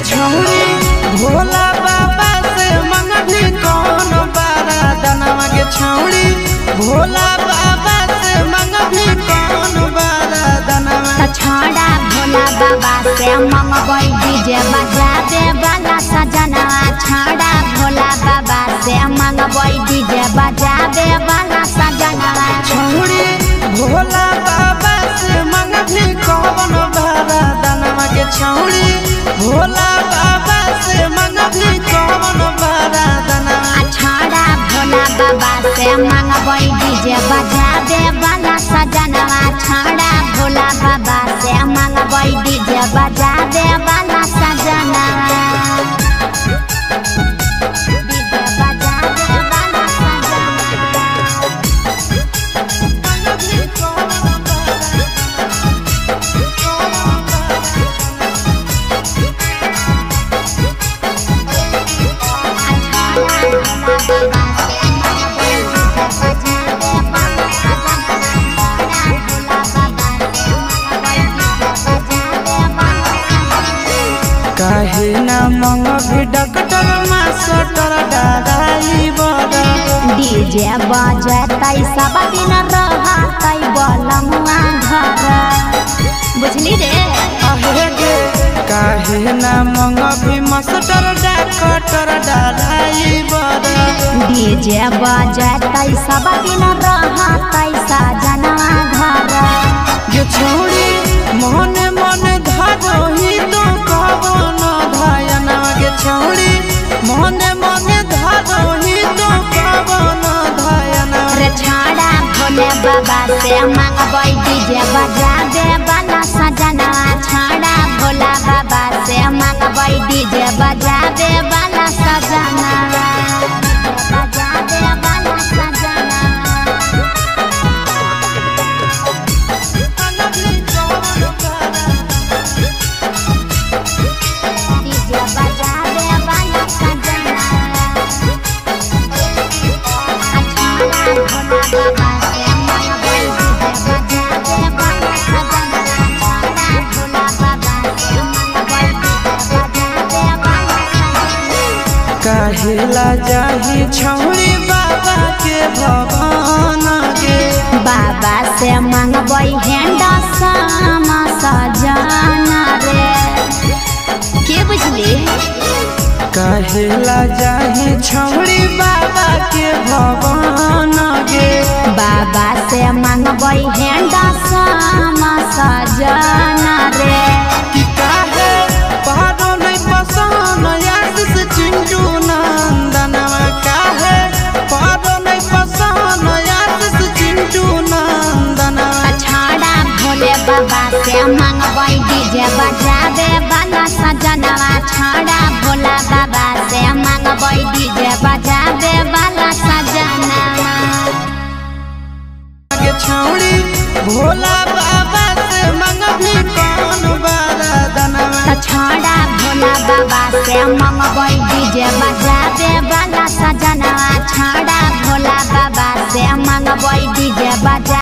छौरी भोला बाबा से मंगभी कौन बारा दनवा के छौरी भोला बाबा से मंगभी कौन बारा दनवा छौड़ा भोला बाबा से मंगबै डीजे बजा दे वाला सजनवा छौड़ा भोला बाबा से मंगबै डीजे बजा दे वाला सजनवा छौरी भोला बाबा से मंगभी कौन बारा दनवा के छौरी भोला बाबा से मंगभी कौन बारा दनवा छौड़ा भोला बाबा से मंगबै डीजे बजा दे वाला सजनवा छौड़ा भोला बाबा से मंगबै डीजे बजा दे वाला सजनवा काहे ना मंगभी डॉक्टर मास्टर दादाई बड़ा डीजे बजतै सब दिन रहतै बलमुआ घर बुझली रे आहे गे काहे ना मंगभी मास्टर डॉक्टर दादाई बड़ा डीजे बजतै सब दिन रहतै सजनवा घर ये छोड़ी मने मने धरोही तो कवन धायना के छोड़ी मने मने धरोही तो कवन धायना रे छौड़ा भोले बाबा से मंगबै डीजे बजा दे वाला सजनवा छौड़ा भोला बाबा से मंगबै डीजे बजा दे वाला सजनवा बजा दे वाला सजनवा काहेला जाही छौरी बाबा के भवन गे बाबा से मंगबै हेंडा सामा सजना रे के बुझली काहेला जाही छौरी बाबा के भवन गे बाबा से मंगबै हेंडा सामा सजना रे कि काहे पहाड़ो नहीं पसंद आशीष चिंटू नंदनवा काहे पहाड़ो नहीं पसंद आशीष चिंटू नंदनवा छौड़ा भोले बाबा से मंगबै डीजे बजा दे वाला सजनवा छौड़ा भोला बाबा से मंगबै डीजे बजा दे वाला सजनवा के छौड़ी भोला बाबा से मंगभी कौन बारा दनवा छौड़ा भोला बाबा से मंगबै डीजे बजा दे वाला सजनवा छौड़ा भोला बाबा से मंगबै डीजे बजा